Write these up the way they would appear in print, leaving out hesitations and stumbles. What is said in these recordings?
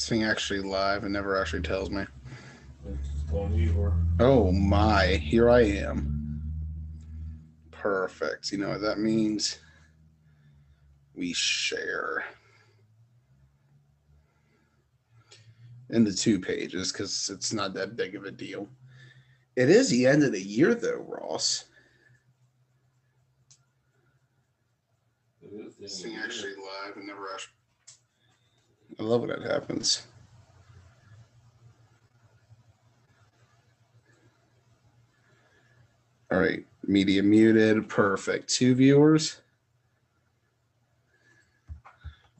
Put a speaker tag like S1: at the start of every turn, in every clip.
S1: thing actually live and never actually tells me.
S2: It's on you,
S1: Oh my, here I am. Perfect. You know what that means? We share in the 2 pages because it's not that big of a deal. It is the end of the year though, Ross.
S2: It is the
S1: This
S2: end
S1: thing
S2: of the
S1: actually
S2: year.
S1: live and never actually. I love when that happens. All right, media muted. Perfect. 2 viewers.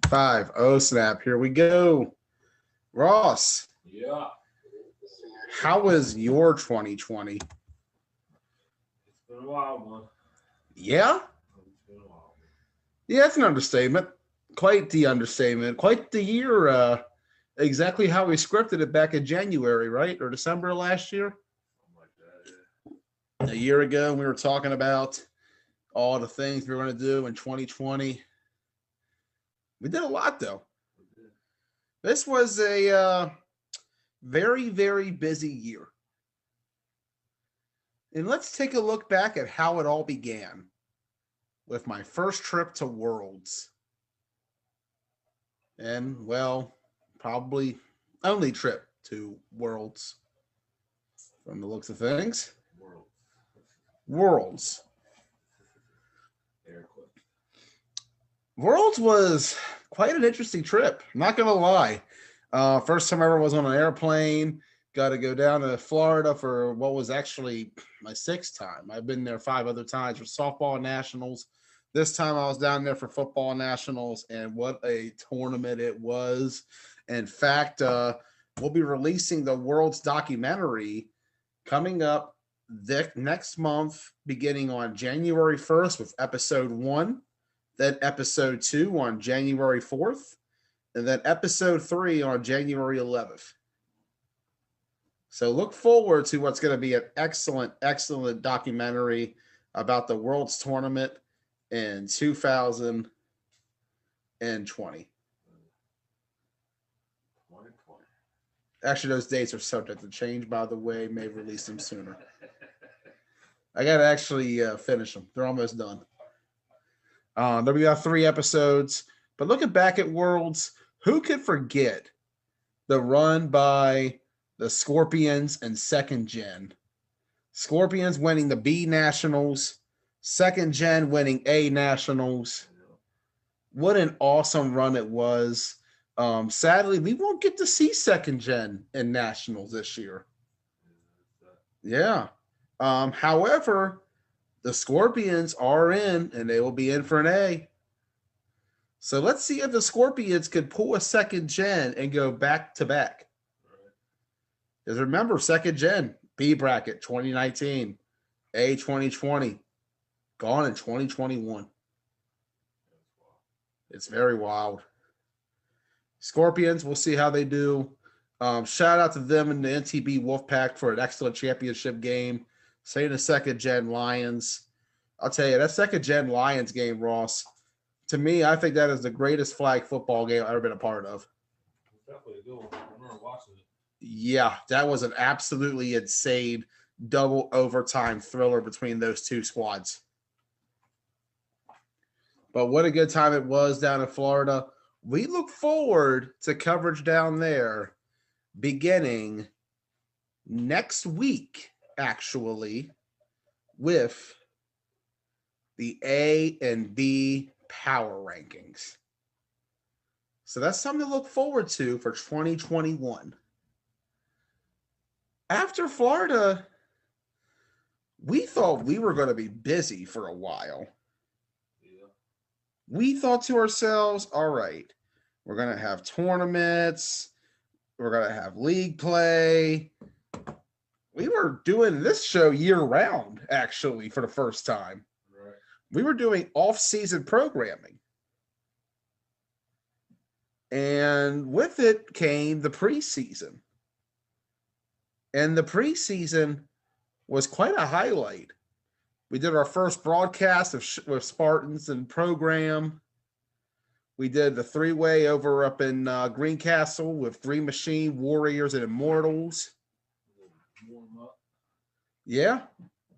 S1: 5. Oh, snap. Here we go. Ross,
S2: Yeah.
S1: how was your 2020?
S2: It's been a wild one.
S1: Yeah?
S2: It's been a wild one.
S1: Yeah, that's an understatement. Quite the understatement. Quite the year. Exactly how we scripted it back in January, right? Or December last year?
S2: Something like that, yeah.
S1: A year ago, we were talking about all the things we were going to do in 2020. We did a lot, though.
S2: We did.
S1: This was a very, very busy year. And let's take a look back at how it all began with my first trip to Worlds. And, well, probably only trip to Worlds from the looks of things.
S2: World.
S1: Worlds.
S2: Air quote.
S1: Worlds was quite an interesting trip. Not going to lie. First time I ever was on an airplane. Got to go down to Florida for what was actually my 6th time. I've been there 5 other times for softball nationals. This time I was down there for football nationals, and what a tournament it was. In fact, we'll be releasing the Worlds documentary coming up next month, beginning on January 1st with episode 1, then episode 2 on January 4th, and then episode 3 on January 11th. So look forward to what's going to be an excellent, excellent documentary about the World's Tournament in 2020.
S2: 2020.
S1: Actually, those dates are subject to change, by the way. May release them sooner. I got to actually finish them. They're almost done. There we got 3 episodes. But looking back at Worlds, who could forget the run by the Scorpions and Second Gen? Scorpions winning the B Nationals, Second Gen winning A Nationals. What an awesome run it was. Sadly, we won't get to see Second Gen in Nationals this year. Yeah. However, the Scorpions are in, and they will be in for an A. So let's see if the Scorpions could pull a Second Gen and go back to back. Because remember, Second Gen, B bracket 2019, A 2020, gone in 2021. It's very wild. Scorpions, we'll see how they do. Shout out to them and the NTB Wolfpack for an excellent championship game. Say the Second Gen Lions. I'll tell you, that Second Gen Lions game, Ross, to me, I think that is the greatest flag football game I've ever been a part of.
S2: Definitely a good one. I remember watching it.
S1: Yeah, that was an absolutely insane double overtime thriller between those two squads. But what a good time it was down in Florida. We look forward to coverage down there beginning next week, actually, with the A and B power rankings. So that's something to look forward to for 2021. After Florida, we thought we were going to be busy for a while.
S2: Yeah.
S1: We thought to ourselves, all right, we're going to have tournaments. We're going to have league play. We were doing this show year round, actually, for the first time.
S2: Right.
S1: We were doing off-season programming. And with it came the preseason. And the preseason was quite a highlight. We did our first broadcast with Spartans and program. We did the three-way over up in Greencastle with Green Machine, Warriors, and Immortals.
S2: Warm up.
S1: Yeah,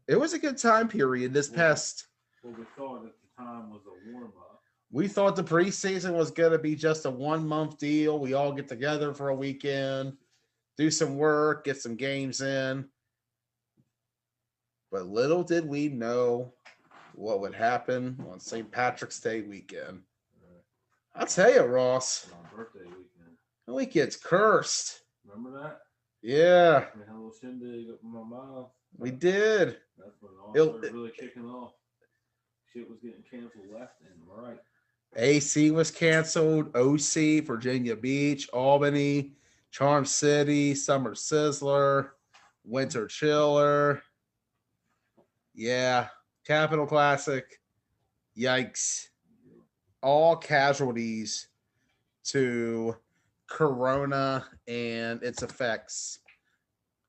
S1: it was a good time period this past.
S2: What we thought at the time was a warm up.
S1: We thought the preseason was going to be just a 1 month deal. We all get together for a weekend, do some work, get some games in. But little did we know what would happen on St. Patrick's Day weekend. I'll tell you, Ross,
S2: My birthday weekend.
S1: the weekend's cursed.
S2: Remember that?
S1: Yeah,
S2: We had a little shindig up in my mouth.
S1: we did.
S2: That's when all
S1: It'll-
S2: started really kicking off. Shit was getting canceled left and right.
S1: AC was canceled. OC, Virginia Beach, Albany, Charm City, Summer Sizzler, Winter Chiller. Yeah, Capital Classic. Yikes. All casualties to Corona and its effects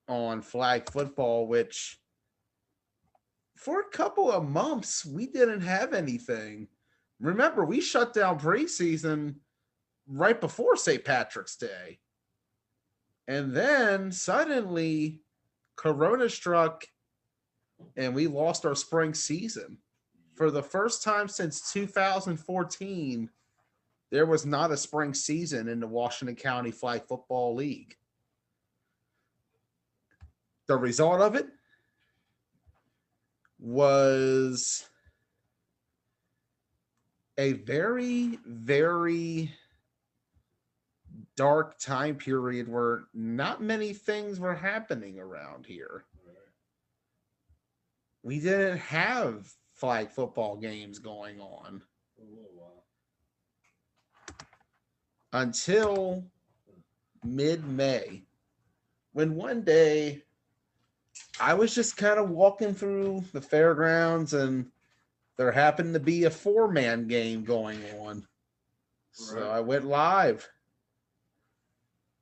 S1: on flag football, which for a couple of months we didn't have anything. Remember, we shut down preseason right before St. Patrick's Day. And then suddenly Corona struck and we lost our spring season. For the first time since 2014, there was not a spring season in the Washington County Flag Football League. The result of it was a very, very dark time period where not many things were happening around here. We didn't have flag football games going on
S2: For a little while.
S1: until mid-May, when one day I was just kind of walking through the fairgrounds and there happened to be a 4-man game going on. So
S2: Right.
S1: I went live.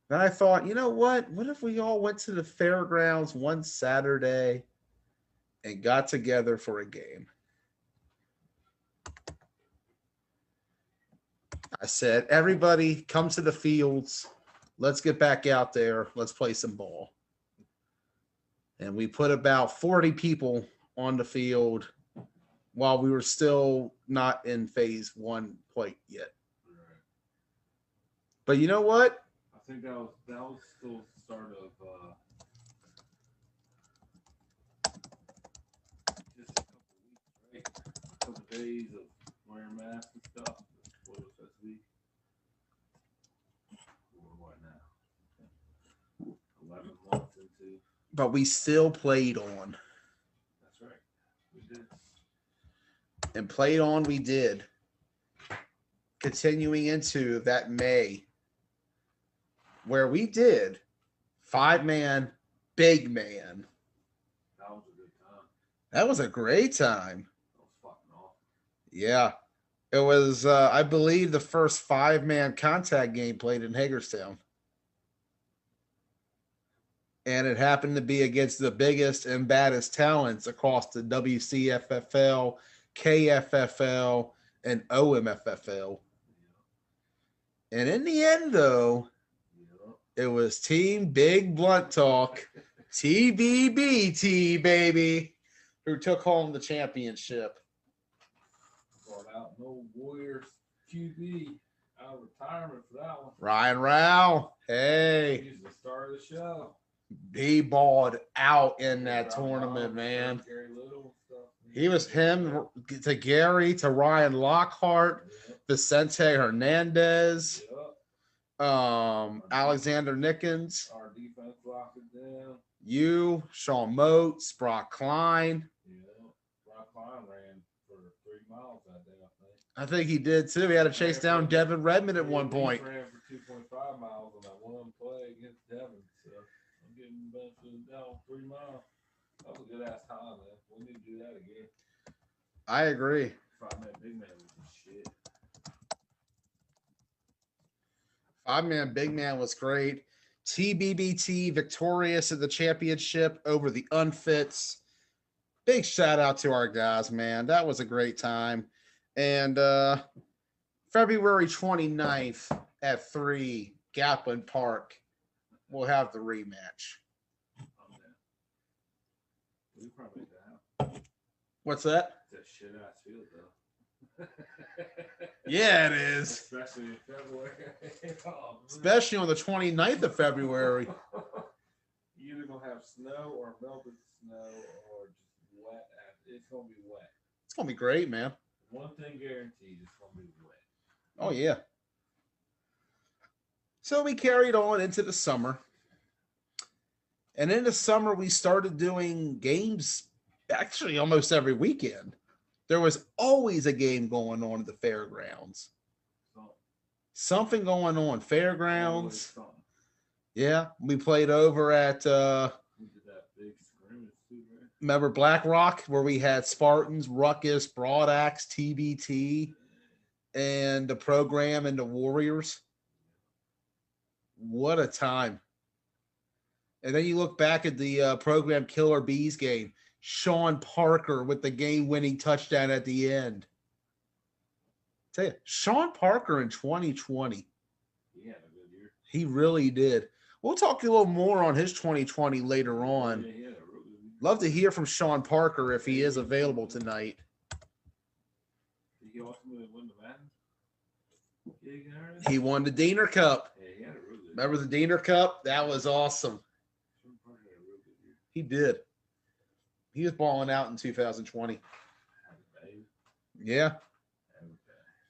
S1: Then I thought, you know what? What if we all went to the fairgrounds one Saturday and got together for a game? I said, everybody come to the fields. Let's get back out there. Let's play some ball. And we put about 40 people on the field while we were still not in phase 1 quite yet.
S2: Right.
S1: But you know what?
S2: I think that was still the start of just a couple weeks, right? A couple days of wearing masks and stuff. What was that week? Or what now? 11 months into.
S1: But we still played on.
S2: That's right. We did.
S1: And played on we did. Continuing into that May, where we did 5-man, big man.
S2: That was a good time.
S1: That was a great time.
S2: That was fucking awesome.
S1: Yeah. It was, I believe, the first 5-man contact game played in Hagerstown. And it happened to be against the biggest and baddest talents across the WCFFL, KFFL, and OMFFL. And in the end, though,
S2: Yeah.
S1: it was Team Big Blunt Talk, TBBT, baby, who took home the championship.
S2: Brought out no Warriors QB out of retirement for that one.
S1: Ryan Rao, hey,
S2: He's the star of the show.
S1: he balled out in that
S2: Ryan
S1: tournament,
S2: Rao,
S1: man.
S2: Gary Little and stuff.
S1: He was him to Gary, to Ryan Lockhart,
S2: Yep.
S1: Vicente Hernandez,
S2: Yep.
S1: Alexander Nickens,
S2: Our defense locked it down.
S1: you, Sean Moats, Brock Klein.
S2: Yeah. Brock Klein ran for 3 miles that day, I think.
S1: I think he did too. He had to chase down Devin Redmond at one
S2: He
S1: point.
S2: ran for 2.5 miles on that one play against Devin. So I'm getting the benefit of the doubt. 3 miles. That was a good ass time, man. We need to do that again.
S1: I agree.
S2: 5-man, big man was the shit.
S1: 5-man, big man was great. TBBT victorious at the championship over the Unfits. Big shout out to our guys, man. That was a great time. And February 29th at 3, Gatlin Park. We'll have the rematch.
S2: I'm down. We probably down.
S1: What's that?
S2: It's a shit ass field though.
S1: Yeah, it is.
S2: Especially in February. Oh, man.
S1: Especially on the 29th of February.
S2: You either gonna have snow or melted snow or just wet. It's gonna be wet.
S1: It's going to be great, man.
S2: One thing guaranteed, it's gonna be wet.
S1: Oh, yeah. So we carried on into the summer. And in the summer, we started doing games actually almost every weekend. There was always a game going on at the fairgrounds.
S2: So,
S1: Something going on.
S2: always
S1: Fairgrounds.
S2: something.
S1: Yeah. We played over at,
S2: We did that big scrimmage too, man.
S1: remember Black Rock, where we had Spartans, Ruckus, Broadaxe, TBT, and the program and the Warriors. What a time. And then you look back at the program Killer Bees game. Sean Parker with the game-winning touchdown at the end. Tell you, Sean Parker in 2020,
S2: He had a good year.
S1: he really did. We'll talk a little more on his 2020 later on.
S2: Yeah, he had a really good year.
S1: Love to hear from Sean Parker if he is available tonight.
S2: Did he ultimately win the Madden gig and everything?
S1: He won the Diener Cup.
S2: Yeah, he had a really good
S1: Remember the Diener Cup? That was awesome.
S2: Sean Parker had a really good year.
S1: He did. He was balling out in 2020.
S2: Had a baby.
S1: Yeah,
S2: Had a baby.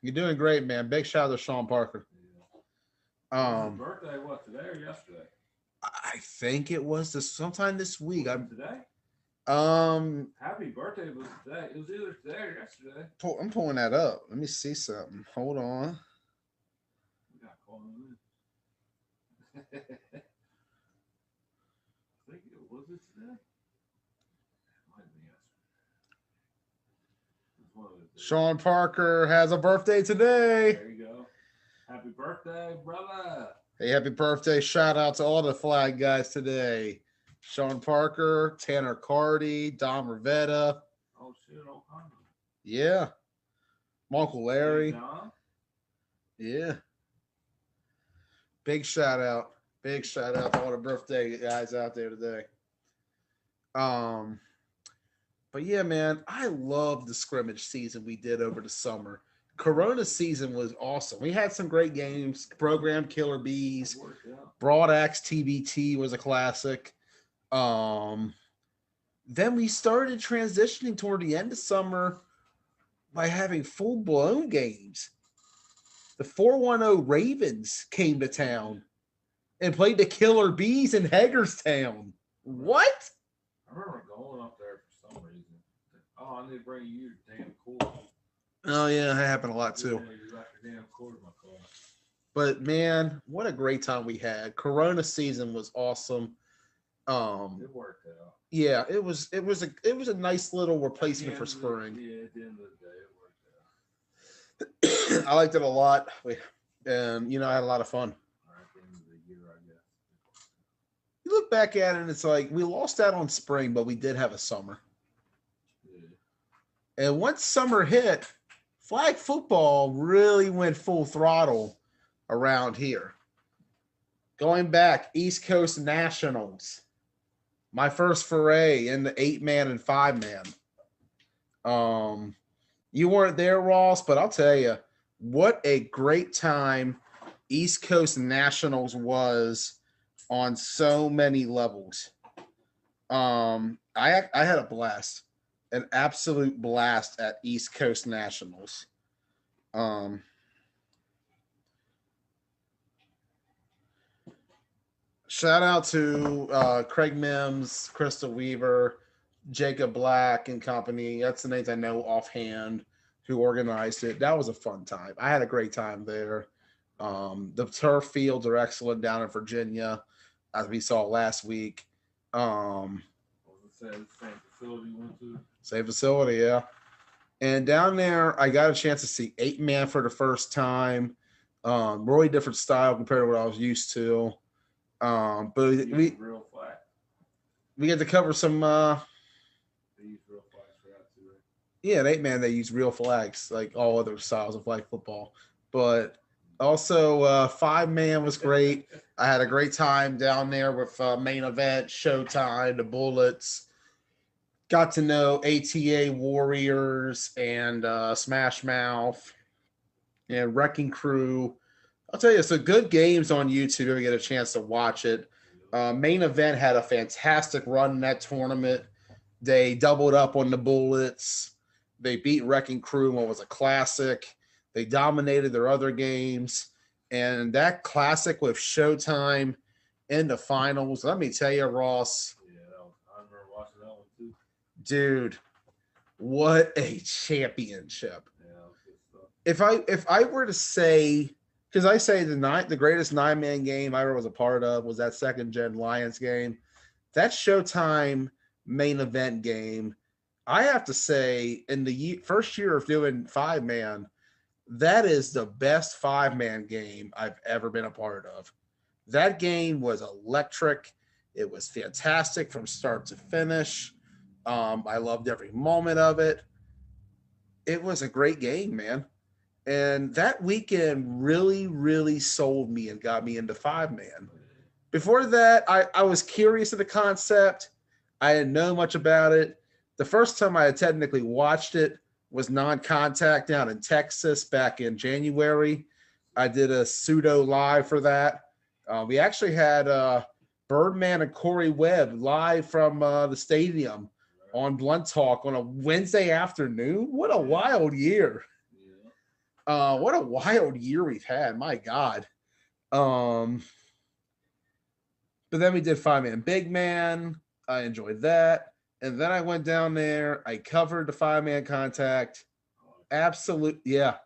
S1: you're doing great, man. Big shout out to Sean Parker.
S2: Yeah. His birthday, what, today or yesterday?
S1: I think it was sometime this week.
S2: Today?
S1: I'm
S2: Happy birthday was today. It was either today or yesterday.
S1: I'm pulling that up. Let me see something. Hold on.
S2: We got called in. I think it was it today. It might be yesterday. It's one of those days.
S1: Sean Parker has a birthday today.
S2: There you go. Happy birthday, brother.
S1: Hey, happy birthday. Shout out to all the flag guys today. Sean Parker, Tanner Cardy, Dom Rivetta.
S2: Oh shit, O'Connor.
S1: Yeah. My Uncle Larry.
S2: Hey, Don.
S1: Yeah. Big shout out. Big shout out to all the birthday guys out there today. But yeah, man, I love the scrimmage season we did over the summer. Corona season was awesome. We had some great games. Program Killer Bees,
S2: It worked out.
S1: Broadaxe TBT was a classic. Then we started transitioning toward the end of summer by having full-blown games. The 410 Ravens came to town and played the Killer Bees in Hagerstown. What?
S2: I remember going up there for some reason. Oh, I need to bring you your damn cord.
S1: Oh, yeah, that happened a lot too.
S2: Yeah, you left your damn cord in my car.
S1: But man, what a great time we had. Corona season was awesome.
S2: It worked out.
S1: Yeah, it was a nice little replacement for
S2: At the end
S1: spring.
S2: of the- at the end of the day, it worked out.
S1: I liked it a lot. And I had a lot of fun.
S2: Or at the end of the year, I guess.
S1: You look back at it and it's like we lost out on spring, but we did have a summer.
S2: Yeah.
S1: And once summer hit, flag football really went full throttle around here. Going back, East Coast Nationals. My first foray in the 8-man and 5-man. You weren't there, Ross, but I'll tell you, what a great time East Coast Nationals was on so many levels. I had a blast, an absolute blast at East Coast Nationals. Shout out to Craig Mims, Crystal Weaver, Jacob Black and company. That's the names I know offhand who organized it. That was a fun time. I had a great time there. The turf fields are excellent down in Virginia, as we saw last week.
S2: Was it the same facility you went to?
S1: Same facility, yeah. And down there, I got a chance to see 8-man for the first time. Really different style compared to what I was used to. But
S2: They used real flag.
S1: we get to cover some.
S2: They used real flags for that too. Right?
S1: Yeah, an 8-man they use real flags like all other styles of flag football. But also, five man was great. I had a great time down there with main event, Showtime, the Bullets. Got to know ATA Warriors and Smash Mouth and Wrecking Crew. I'll tell you, some good games on YouTube if you get a chance to watch it. Main event had a fantastic run in that tournament. They doubled up on the Bullets. They beat Wrecking Crew in what was a classic. They dominated their other games. And that classic with Showtime in the finals, let me tell you, Ross.
S2: Yeah, I remember watching that one too.
S1: Dude, what a championship.
S2: Yeah, that was good stuff.
S1: If I were to say, because I say the greatest 9-man game I ever was a part of was that second gen Lions game. That Showtime main event game, I have to say, in the first year of doing 5-man, that is the best 5-man game I've ever been a part of. That game was electric. It was fantastic from start to finish. I loved every moment of it. It was a great game, man. And that weekend really, really sold me and got me into 5-man. Before that, I was curious of the concept. I didn't know much about it. The first time I had technically watched it was non-contact down in Texas back in January. I did a pseudo live for that. We actually had Birdman and Corey Webb live from the stadium on Blunt Talk on a Wednesday afternoon. What a wild year. What a wild year we've had. My God. But then we did 5-man Big Man. I enjoyed that. And then I went down there. I covered the 5-man contact. Absolute. Yeah.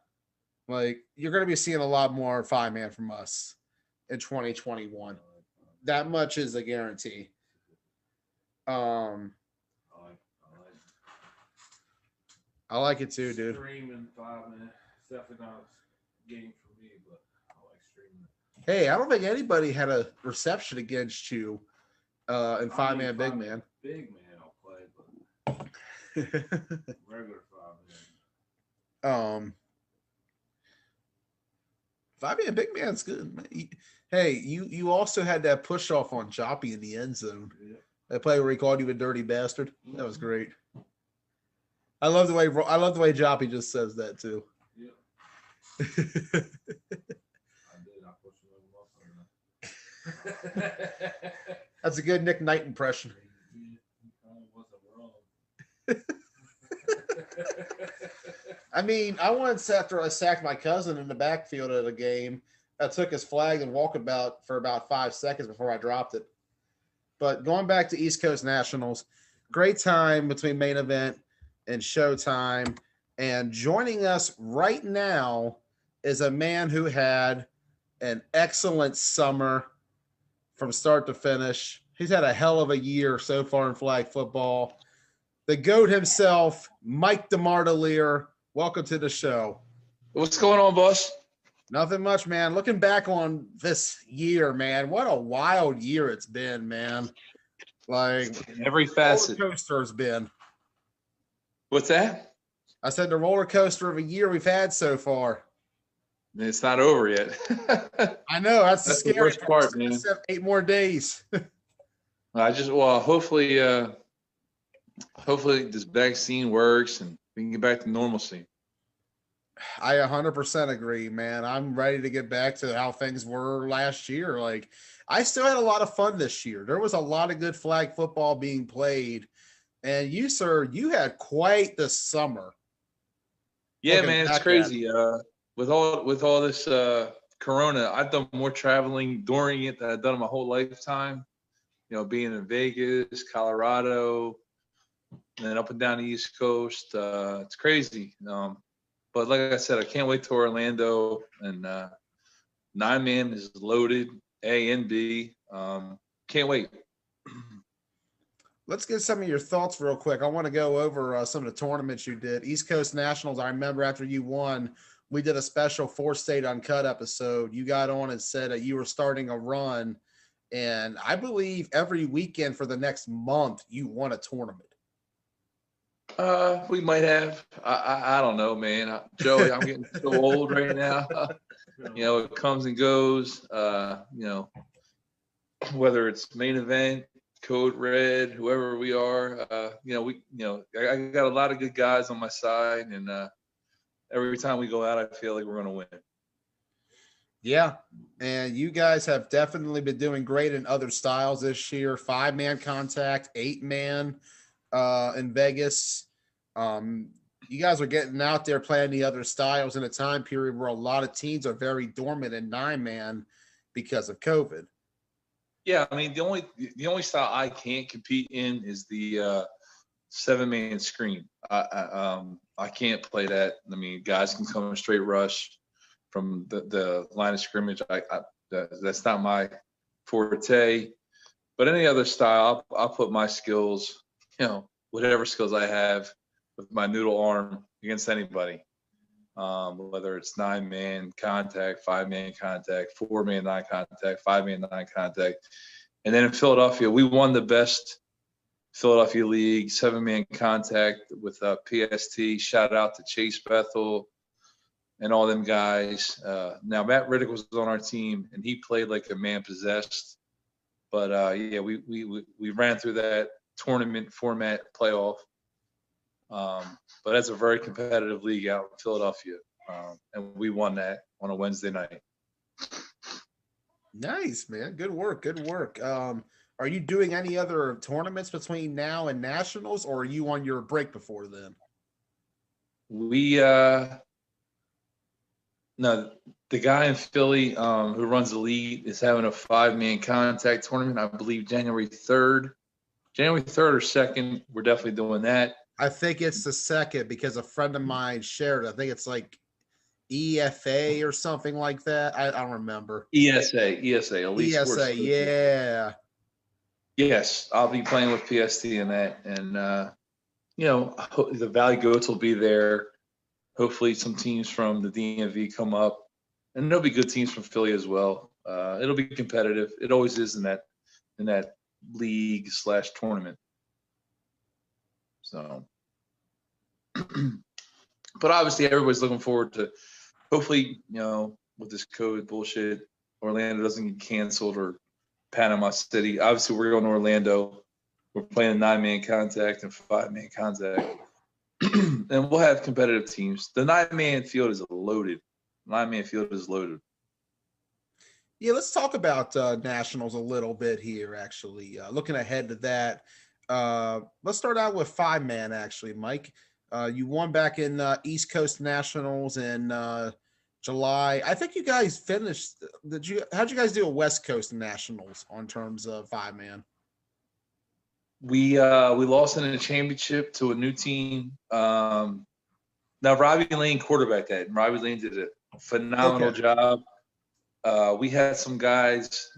S1: Like, you're going to be seeing a lot more 5-man from us in 2021. That much is a guarantee. I like it too, dude.
S2: Streaming 5-man. It's definitely not a game for me, but I like streaming.
S1: Hey, I don't think anybody had a reception against you in 5-man Big Man.
S2: Big Man, I'll play, but regular
S1: 5-man. 5-man Big Man's good. Hey, you also had that push off on Joppy in the end zone.
S2: Yeah.
S1: That play where he called you a dirty bastard. That was great. I love the way Joppy just says that too.
S2: Yeah. I did. I pushed him over.
S1: That's a good Nick Knight impression.
S2: He wasn't wrong.
S1: I mean, I once, after I sacked my cousin in the backfield of a game, I took his flag and walked for about 5 seconds before I dropped it. But going back to East Coast Nationals, great time between main event and Showtime. And joining us right now is a man who had an excellent summer from start to finish. He's had a hell of a year so far in flag football. The GOAT himself, Mike DeMartelier. Welcome to the show.
S3: What's going on, boss?
S1: Nothing much, man. Looking back on this year, man, what a wild year it's been, man. Like,
S3: every facet.
S1: Roller coaster has been.
S3: What's that?
S1: I said the roller coaster of a year we've had so far.
S3: It's not over yet.
S1: I know. That's the
S3: the
S1: scary
S3: worst part, man.
S1: 8 more days.
S3: Hopefully this vaccine works and we can get back to normalcy.
S1: I 100% agree, man. I'm ready to get back to how things were last year. Like, I still had a lot of fun this year. There was a lot of good flag football being played. And you, sir, you had quite the summer.
S3: Yeah, man, it's crazy. With all this Corona, I've done more traveling during it than I've done in my whole lifetime. You know, being in Vegas, Colorado, and then up and down the East Coast. It's crazy. But like I said, I can't wait to Orlando, and 9-man is loaded, A and B. Can't wait.
S1: Let's get some of your thoughts real quick. I want to go over some of the tournaments you did. East Coast Nationals, I remember after you won, we did a special 4-State Uncut episode. You got on and said that you were starting a run, and I believe every weekend for the next month you won a tournament.
S3: We might have. I don't know, man. Joey, I'm getting so old right now. It comes and goes. Whether it's main event, Code Red, whoever we are, I got a lot of good guys on my side, and every time we go out, I feel like we're going to win.
S1: Yeah, and you guys have definitely been doing great in other styles this year. 5-man contact, 8-man in Vegas. You guys are getting out there playing the other styles in a time period where a lot of teams are very dormant in 9-man because of COVID.
S3: Yeah, I mean the only style I can't compete in is the 7-man screen. I can't play that. I mean, guys can come straight rush from the line of scrimmage. That's not my forte. But any other style, I'll put my skills, whatever skills I have with my noodle arm against anybody. Whether it's 9-man contact, 5-man contact, 4-man non-contact, 5-man non-contact. And then in Philadelphia, we won the best Philadelphia League 7-man contact with PST. Shout out to Chase Bethel and all them guys. Now Matt Riddick was on our team, and he played like a man possessed. But we ran through that tournament format playoff. But that's a very competitive league out in Philadelphia, and we won that on a Wednesday night.
S1: Nice, man. Good work. Good work. Are you doing any other tournaments between now and nationals, or are you on your break before then?
S3: No, the guy in Philly who runs the league is having a 5-man contact tournament. I believe January 3rd or 2nd. We're definitely doing that.
S1: I think it's the 2nd because a friend of mine shared it. I think it's like EFA or something like that. I don't remember.
S3: ESA, Elite
S1: ESA,
S3: Sports.
S1: yeah.
S3: Yes, I'll be playing with PST in that, and the Valley Goats will be there. Hopefully, some teams from the DMV come up, and there'll be good teams from Philly as well. It'll be competitive. It always is in that league / tournament. So, but obviously, everybody's looking forward to. Hopefully, with this COVID bullshit, Orlando doesn't get canceled or Panama City. Obviously, we're going to Orlando. We're playing 9-man contact and 5-man contact. And we'll have competitive teams. The 9-man field is loaded.
S1: Yeah, let's talk about nationals a little bit here, actually. Looking ahead to that. Let's start out with 5-man, actually, Mike. You won back in East Coast Nationals in July. I think you guys finished. How'd you guys do at West Coast Nationals on terms of 5-man?
S3: We lost in the championship to a new team. Now Robbie Lane quarterbacked that, and Robbie Lane did a phenomenal job. We had some guys,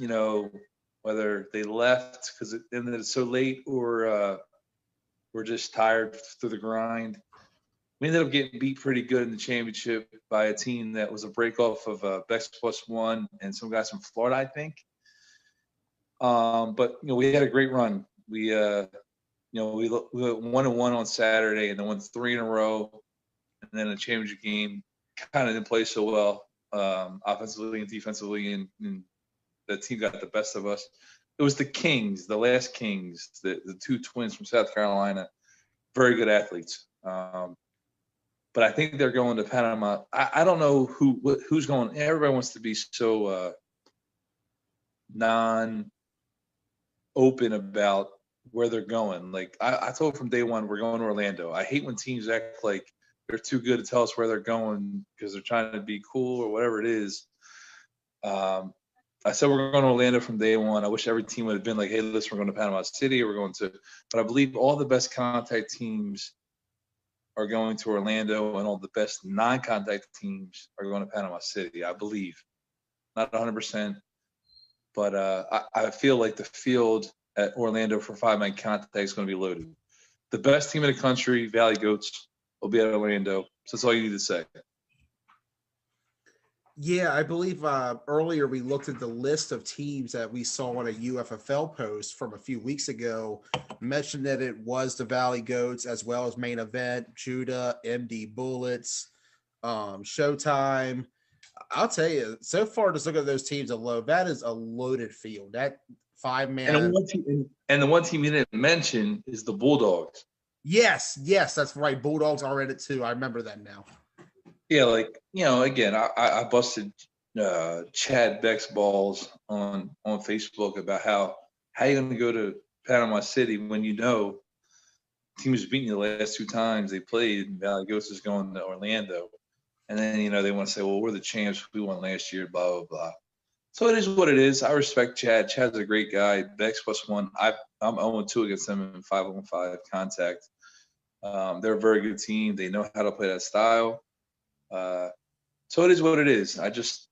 S3: whether they left because it ended so late or were just tired through the grind. We ended up getting beat pretty good in the championship by a team that was a break off of Bex +1 and some guys from Florida, I think. But we had a great run. We went 1-1 on Saturday and then won 3 in a row, and then a championship game kind of didn't play so well offensively and defensively, and the team got the best of us. It was the Kings, the last Kings, the 2 twins from South Carolina, very good athletes. But I think they're going to Panama. I don't know who's going. Everybody wants to be so non-open about where they're going. Like I told from day one, we're going to Orlando. I hate when teams act like they're too good to tell us where they're going because they're trying to be cool or whatever it is. I said we're going to Orlando from day one. I wish every team would have been like, hey, listen, we're going to Panama City. But I believe all the best contact teams are going to Orlando, and all the best non-contact teams are going to Panama City, I believe. Not 100%, but I feel like the field at Orlando for 5-man contact is going to be loaded. The best team in the country, Valley Goats, will be at Orlando. So that's all you need to say.
S1: Yeah, I believe earlier we looked at the list of teams that we saw on a UFFL post from a few weeks ago, mentioned that it was the Valley Goats as well as Main Event, Judah, MD Bullets, Showtime. I'll tell you, so far, just look at those teams alone. That is a loaded field. That five
S3: And
S1: man.
S3: the one team you didn't mention is the Bulldogs.
S1: Yes, that's right. Bulldogs are in it too. I remember that now.
S3: Yeah, like, again, I busted Chad Beck's balls on Facebook about how you going to go to Panama City when the team was beating you the last two times they played, and Valley Ghost is going to Orlando. And then, they want to say, well, we're the champs. We won last year, blah, blah, blah. So it is what it is. I respect Chad. Chad's a great guy. Beck's +1. I'm 0-2 against them in 5-on-5 contact. They're a very good team. They know how to play that style. So it is what it is. I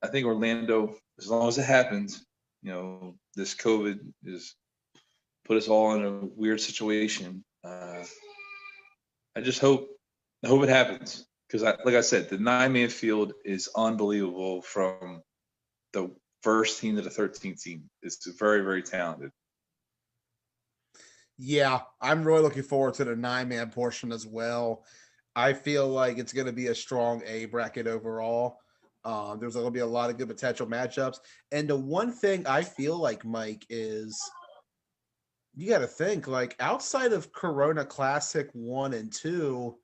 S3: think Orlando, as long as it happens, this COVID is put us all in a weird situation. I hope it happens, because like I said, the 9-man field is unbelievable from the first team to the 13th team. It's very, very talented.
S1: Yeah, I'm really looking forward to the 9-man portion as well. I feel like it's going to be a strong A bracket overall. There's going to be a lot of good potential matchups. And the one thing I feel like, Mike, is you got to think, like, outside of Corona Classic 1 and 2,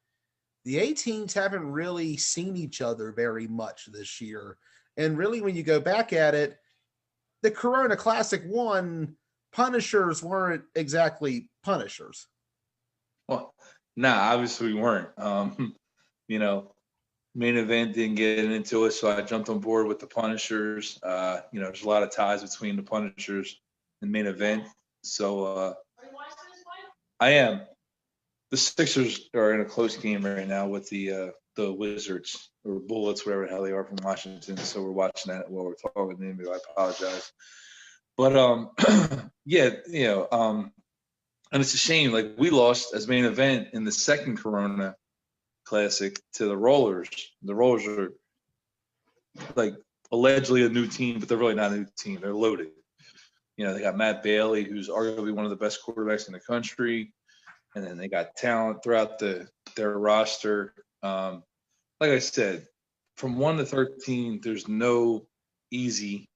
S1: the A teams haven't really seen each other very much this year. And really, when you go back at it, the Corona Classic 1 Punishers weren't exactly Punishers.
S3: Well, nah, obviously we weren't. Main Event didn't get into it, so I jumped on board with the Punishers. There's a lot of ties between the Punishers and Main Event. So I am. The Sixers are in a close game right now with the Wizards, or Bullets, whatever the hell they are, from Washington. So we're watching that while we're talking to them. I apologize. But and it's a shame. Like, we lost as Main Event in the second Corona Classic to the Rollers. The Rollers are, like, allegedly a new team, but they're really not a new team. They're loaded. They got Matt Bailey, who's arguably one of the best quarterbacks in the country, and then they got talent throughout their roster. Like I said, from 1 to 13, there's no easy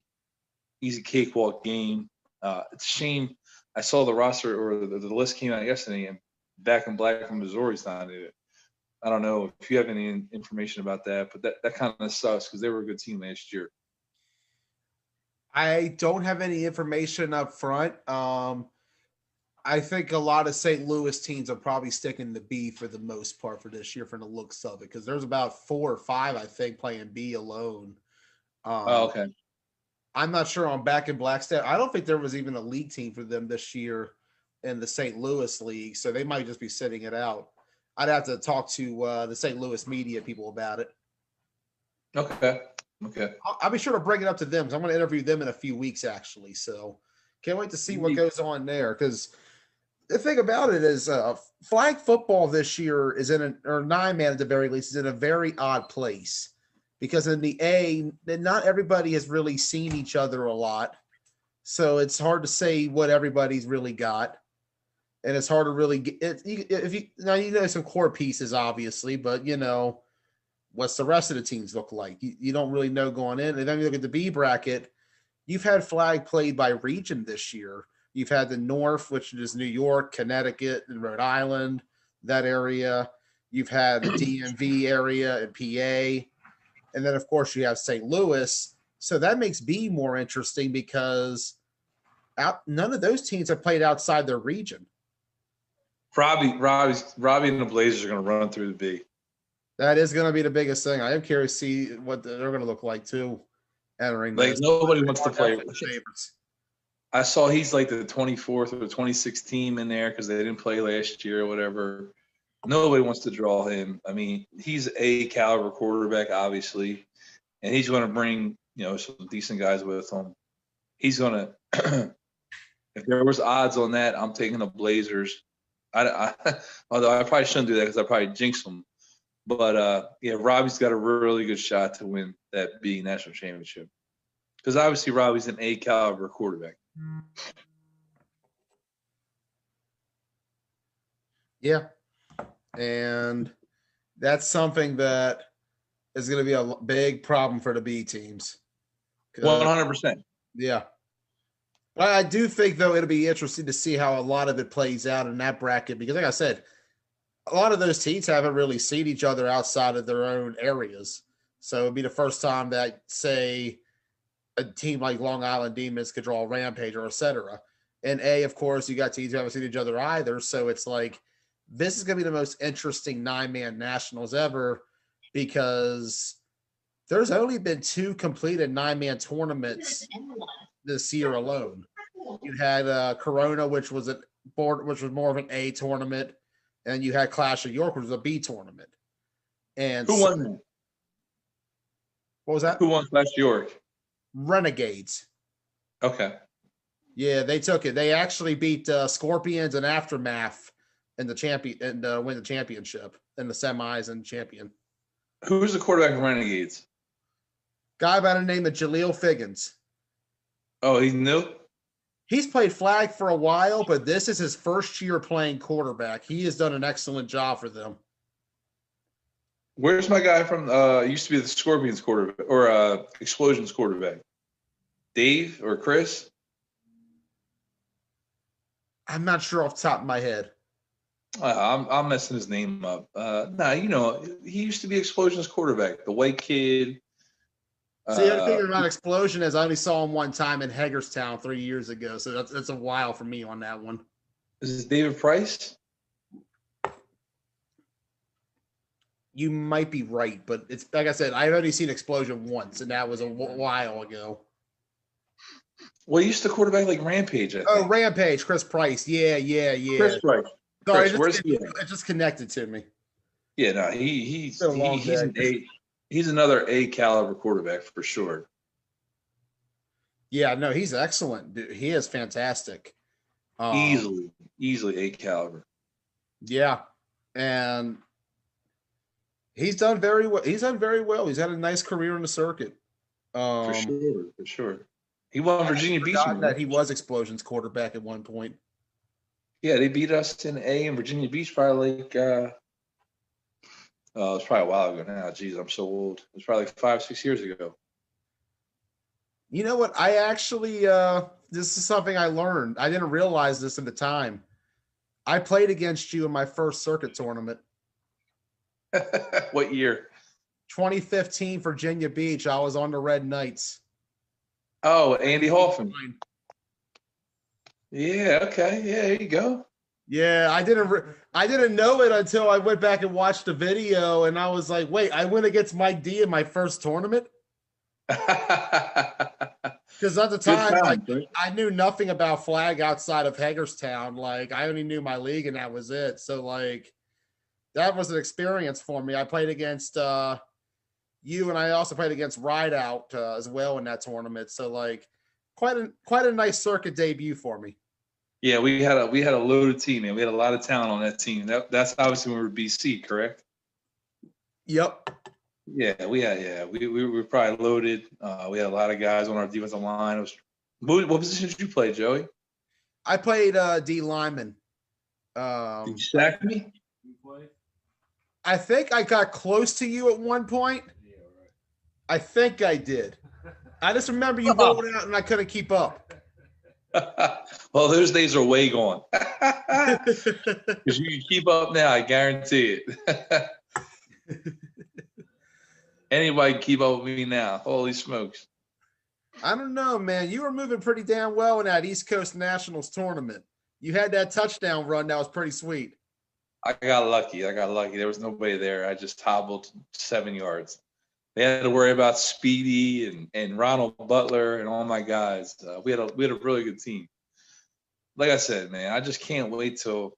S3: cakewalk game. It's a shame. I saw the roster, or the list came out yesterday, and Back in Black from Missouri's not in it. I don't know if you have any information about that, but that kind of sucks, because they were a good team last year.
S1: I don't have any information up front. I think a lot of St. Louis teams are probably sticking to B for the most part for this year, for the looks of it, because there's about 4 or 5, I think, playing B alone.
S3: Okay.
S1: I'm not sure on Back in Black stat. I don't think there was even a league team for them this year in the St. Louis league, so they might just be sitting it out. I'd have to talk to the St. Louis media people about it.
S3: Okay.
S1: I'll be sure to bring it up to them, because I'm going to interview them in a few weeks, actually. So can't wait to see what goes on there, because the thing about it is flag football this year is or 9-man at the very least, is in a very odd place, because in the A, not everybody has really seen each other a lot. So it's hard to say what everybody's really got. And it's hard to really get some core pieces, obviously, but what's the rest of the teams look like? You don't really know going in. And then you look at the B bracket, you've had flag played by region this year. You've had the North, which is New York, Connecticut, and Rhode Island, that area. You've had the DMV area and PA. And then, of course, you have St. Louis. So that makes B more interesting, because none of those teams have played outside their region.
S3: Robbie and the Blazers are going to run through the B.
S1: That is going to be the biggest thing. I am curious to see what they're going to look like, too, entering.
S3: Like, nobody wants to play with favorites. I saw he's like the 24th or the 26th team in there because they didn't play last year or whatever. Nobody wants to draw him. I mean, he's a caliber quarterback, obviously, and he's going to bring, some decent guys with him. He's going to – if there was odds on that, I'm taking the Blazers. Although I probably shouldn't do that, because I probably jinx them. But yeah, Robbie's got a really good shot to win that B national championship. Because obviously Robbie's an A caliber quarterback.
S1: Yeah. And that's something that is going to be a big problem for the B teams.
S3: 100%.
S1: Yeah. I do think, though, it'll be interesting to see how a lot of it plays out in that bracket because, like I said, a lot of those teams haven't really seen each other outside of their own areas. So it'd be the first time that, say, a team like Long Island Demons could draw a Rampage or et cetera. And A, of course, you got teams who haven't seen each other either. So it's like, this is going to be the most interesting 9-man nationals ever because there's only been 2 completed 9-man tournaments this year alone. You had Corona, which was more of an A tournament, and you had Clash of York, which was a B tournament. And
S3: who won that?
S1: What was that?
S3: Who won Clash of York?
S1: Renegades.
S3: Okay.
S1: Yeah, they took it. They actually beat Scorpions and Aftermath in the champion and win the championship in the semis and champion.
S3: Who's the quarterback of Renegades?
S1: Guy by the name of Jaleel Figgins.
S3: Oh, he's new?
S1: He's played flag for a while, but this is his first year playing quarterback. He has done an excellent job for them.
S3: Where's my guy from? Used to be the Scorpions quarterback or Explosions quarterback. Dave or Chris?
S1: I'm not sure off the top of my head.
S3: I'm messing his name up. He used to be Explosions quarterback, the white kid.
S1: See, the other thing about Explosion is I only saw him one time in Hagerstown 3 years ago, so that's a while for me on that one.
S3: Is this David Price?
S1: You might be right, but it's like I said, I've only seen Explosion once, and that was a while ago.
S3: Well, he used to quarterback like Rampage.
S1: Rampage, Chris Price. Yeah.
S3: Chris Price.
S1: Sorry, it just connected to me.
S3: Yeah, no, he's another A caliber quarterback for sure.
S1: Yeah, no, he's excellent. Dude, he is fantastic.
S3: Easily A caliber.
S1: Yeah, and he's done very well. He's had a nice career in the circuit.
S3: For sure. He won Virginia Beach.
S1: That he was Explosion's quarterback at one point.
S3: Yeah, they beat us in A in Virginia Beach probably like it was probably a while ago now. Jeez, I'm so old. It was probably like 5-6 years ago.
S1: You know what? I actually this is something I learned. I didn't realize this at the time. I played against you in my first circuit tournament.
S3: What year?
S1: 2015 Virginia Beach. I was on the Red Knights.
S3: Oh, Andy Hoffman. Yeah, okay. Yeah, there you go.
S1: Yeah, I didn't know it until I went back and watched the video, and I was like, wait, I went against Mike D in my first tournament? Because at the time, I knew nothing about flag outside of Hagerstown. Like, I only knew my league, and that was it. So, like, that was an experience for me. I played against you, and I also played against Rideout as well in that tournament. So, like, quite a nice circuit debut for me.
S3: Yeah, we had a loaded team, man. We had a lot of talent on that team. That's obviously when we were BC, correct?
S1: Yep.
S3: Yeah, we were probably loaded. We had a lot of guys on our defensive line. What position did you play, Joey?
S1: I played D lineman.
S3: Did you sack me?
S1: I think I got close to you at one point.
S2: Yeah, right.
S1: I think I did. I just remember you rolling out and I couldn't keep up.
S3: Well, those days are way gone. Because you can keep up now, I guarantee it. Anybody can keep up with me now. Holy smokes.
S1: I don't know, man. You were moving pretty damn well in that East Coast Nationals tournament. You had that touchdown run that was pretty sweet.
S3: I got lucky. There was nobody there. I just hobbled 7 yards. They had to worry about Speedy and Ronald Butler and all my guys. We had a really good team. Like I said, man, I just can't wait till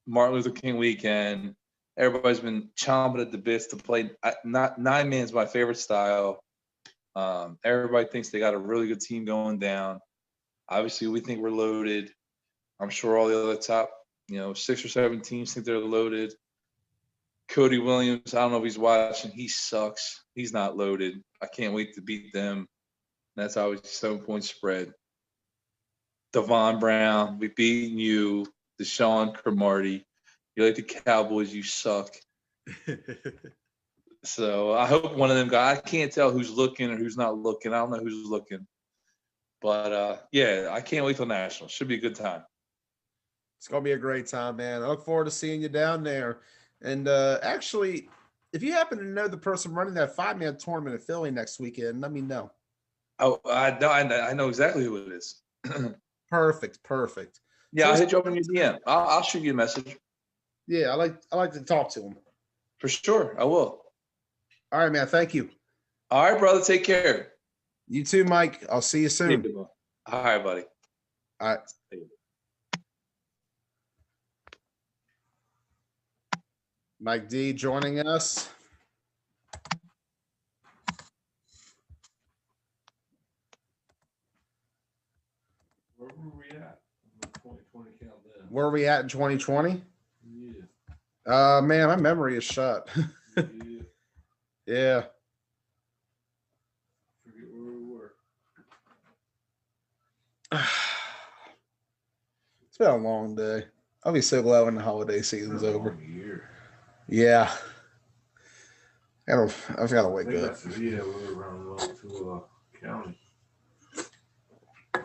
S3: Martin Luther King weekend. Everybody's been chomping at the bits to play. 9-man's my favorite style. Everybody thinks they got a really good team going down. Obviously, we think we're loaded. I'm sure all the other top 6 or 7 teams think they're loaded. Cody Williams, I don't know if he's watching. He sucks. He's not loaded. I can't wait to beat them. That's always 7-point spread. Devon Brown, we beating you. Deshaun Cromartie. You like the Cowboys, you suck. So I hope one of them guys, I can't tell who's looking or who's not looking. I don't know who's looking. But, yeah, I can't wait till Nationals. Should be a good time.
S1: It's going to be a great time, man. I look forward to seeing you down there. And actually, if you happen to know the person running that 5-man tournament in Philly next weekend, let me know.
S3: Oh, I know exactly who it is.
S1: Perfect.
S3: Yeah,
S1: So
S3: I'll hit you up in your DM. I'll shoot you a message.
S1: Yeah, I like to talk to him.
S3: For sure, I will.
S1: All right, man. Thank you.
S3: All right, brother. Take care.
S1: You too, Mike. I'll see you soon.
S3: All right, buddy.
S1: All right. Mike D joining us.
S2: Where were we at in the 2020 countdown?
S1: Where are we at in 2020?
S2: Yeah.
S1: Man, my memory is shot.
S2: Yeah.
S1: Yeah.
S2: Forget where we were.
S1: It's been a long day. I'll be so glad when the holiday season's over.
S2: Year.
S1: Yeah. I've got to wake up.
S2: Yeah, we were around to county.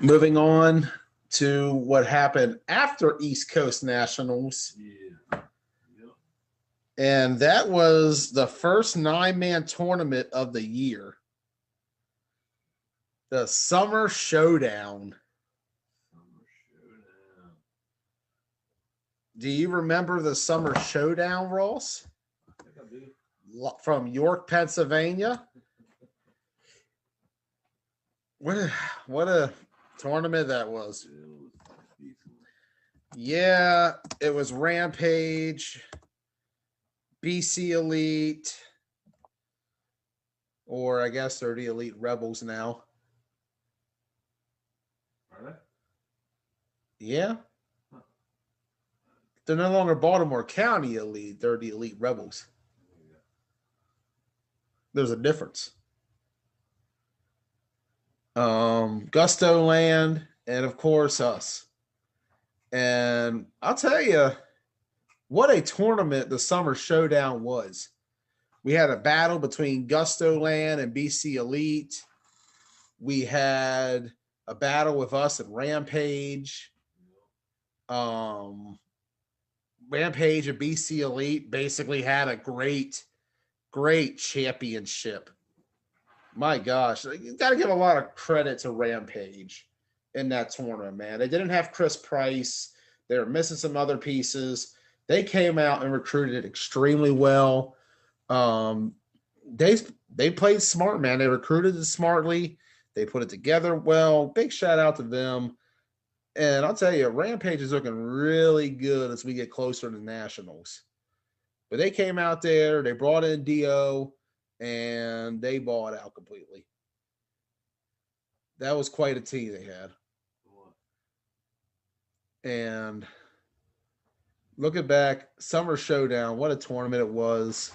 S1: Moving on to what happened after East Coast Nationals.
S2: Yeah. Yep.
S1: And that was the first 9-man tournament of the year. The Summer Showdown. Do you remember the Summer Showdown, Ross?
S2: I think I do.
S1: From York, Pennsylvania. What a tournament that was. Yeah, it was Rampage, BC Elite, or I guess they're the Elite Rebels now.
S2: Are they?
S1: Yeah. They're no longer Baltimore County Elite. They're the Elite Rebels. There's a difference. Gusto Land, and of course us. And I'll tell you, what a tournament the Summer Showdown was. We had a battle between Gusto Land and BC Elite. We had a battle with us and Rampage. Rampage and BC Elite basically had a great championship. My gosh, you got to give a lot of credit to Rampage in that tournament, man. They didn't have Chris Price. They were missing some other pieces. They came out and recruited extremely well. They played smart, man. They recruited it smartly. They put it together well. Big shout out to them. And I'll tell you, Rampage is looking really good as we get closer to Nationals. But they came out there, they brought in Dio, and they balled out completely. That was quite a team they had. And looking back, Summer Showdown, what a tournament it was.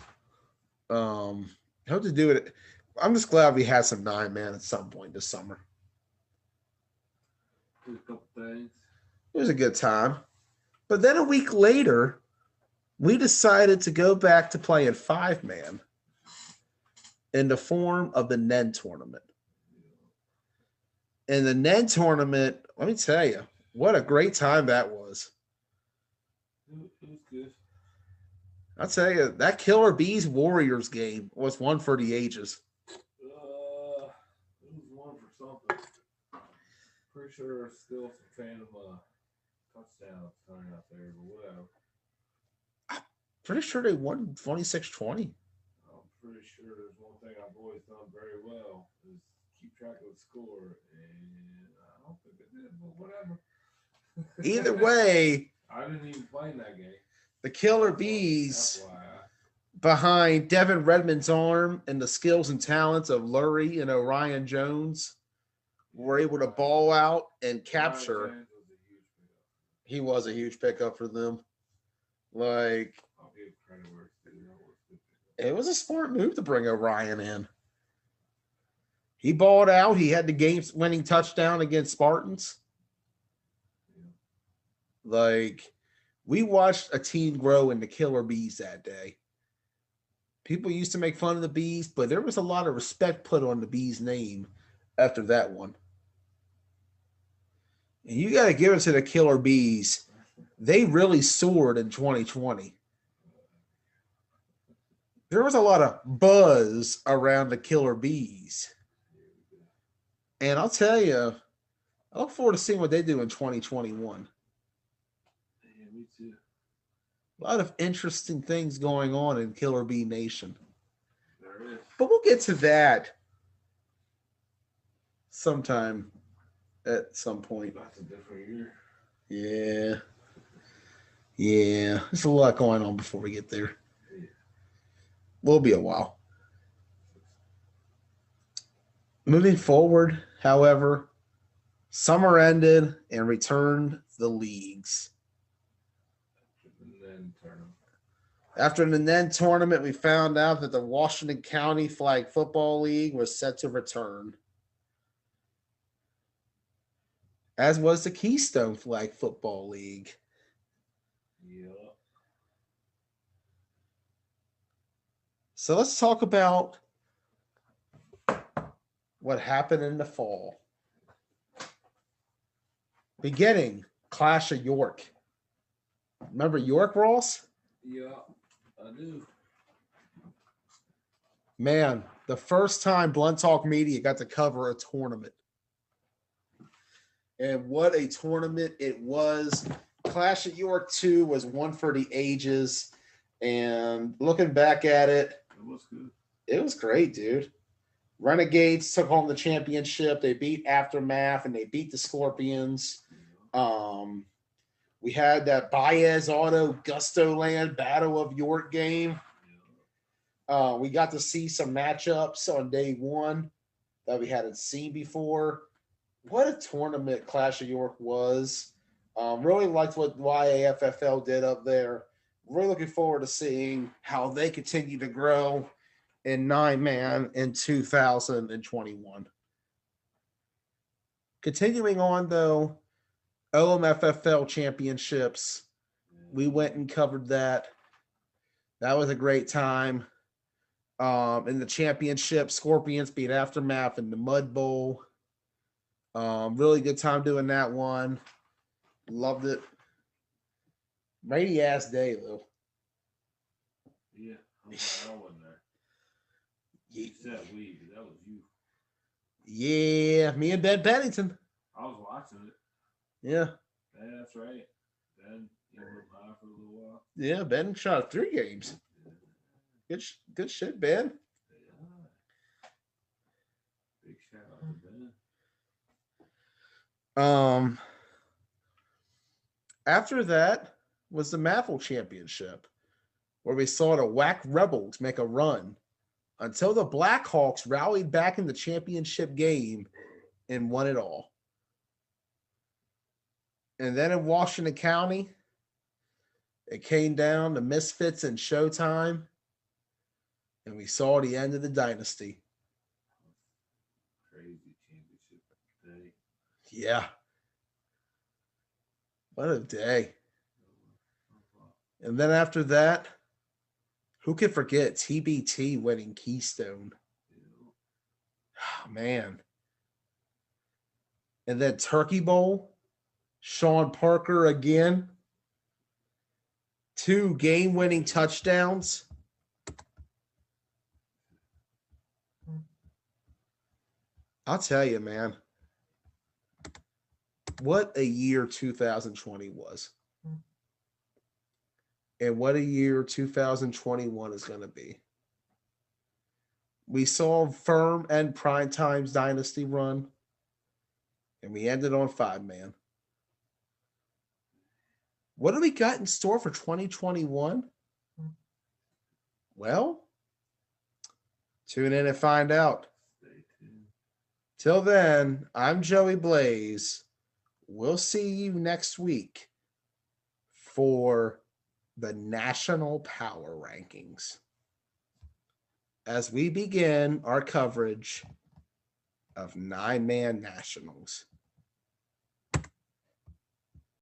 S1: Hope to do it. I'm just glad we had some 9-man at some point this summer.
S2: Did a couple things.
S1: It was a good time. But then a week later, we decided to go back to playing 5-man in the form of the NEN tournament. In the NEN tournament, let me tell you, what a great time that was.
S2: It was good.
S1: I'll tell you, that Killer Bees Warriors game was one for the ages.
S2: It was one for something. Pretty sure there's still some phantom touchdowns coming out there, but whatever.
S1: Pretty sure they won 26-20.
S2: I'm pretty sure there's one thing I've always done very well is keep track of the score, and I don't think it did, but whatever.
S1: Either way,
S2: I didn't even play in that game.
S1: the Killer Bees
S2: FYI.
S1: behind Devin Redmond's arm and the skills and talents of Lurie and Orion Jones were able to ball out and capture.
S2: Ryan James was a huge pickup.
S1: He was a huge pickup for them. Like,
S2: I'll give credit where it's due.
S1: It was a smart move to bring Orion in. He balled out. He had the game-winning touchdown against Spartans. Like, we watched a team grow into killer bees that day. People used to make fun of the bees, but there was a lot of respect put on the bees' name after that one. And you got to give it to the killer bees. They really soared in 2020. There was a lot of buzz around the killer bees. And I'll tell you, I look forward to seeing what they do in 2021.
S2: Yeah, me too.
S1: A lot of interesting things going on in Killer Bee Nation.
S2: There is.
S1: But we'll get to that sometime at some point.
S2: That's a different year.
S1: Yeah. Yeah. There's a lot going on before we get there. Will be a while. Moving forward, however, summer ended and returned the leagues. After the then tournament, we found out that the Washington County Flag Football League was set to return, as was the Keystone Flag Football League.
S2: Yeah.
S1: So let's talk about what happened in the fall. Beginning, Clash of York. Remember York, Ross?
S2: Yeah, I do.
S1: Man, the first time Blunt Talk Media got to cover a tournament. And what a tournament it was. Clash of York 2 was one for the ages. And looking back at it,
S2: It was good.
S1: it was great, dude. Renegades took home the championship. They beat Aftermath and they beat the Scorpions. We had that Baez Auto Gusto Land Battle of York game. We got to see some matchups on day one that we hadn't seen before. What a tournament Clash of York was. Really liked what YAFFL did up there. Really looking forward to seeing how they continue to grow in 9-man in 2021. Continuing on, though, OMFFL championships. We went and covered that. That was a great time. In the championship, Scorpions beat Aftermath in the Mud Bowl. Really good time doing that one. Loved it. Rainy ass day, though.
S2: Yeah, I wasn't there. You said we, but that was you.
S1: Yeah, me and Ben Bennington.
S2: I was watching it.
S1: Yeah.
S2: Yeah, that's right. Then you were by for a little while.
S1: Yeah, Ben shot 3 games. Good shit, Ben.
S2: Yeah. Big shout out to Ben.
S1: After that was the Maffle Championship, where we saw the Whack Rebels make a run until the Blackhawks rallied back in the championship game and won it all. And then in Washington County, it came down to Misfits and Showtime, and we saw the end of the dynasty.
S2: Crazy championship day.
S1: Yeah. What a day. And then after that, who could forget TBT winning Keystone? Oh, man. And then Turkey Bowl, Sean Parker again. 2 game-winning touchdowns. I'll tell you, man. What a year 2020 was. And what a year 2021 is going to be. We saw Firm and Primetime's dynasty run, and we ended on 5-man. What do we got in store for 2021? Well, tune in and find out.
S2: Stay tuned.
S1: Till then, I'm Joey Blaze. We'll see you next week for the National Power Rankings. as we begin our coverage of 9-man nationals.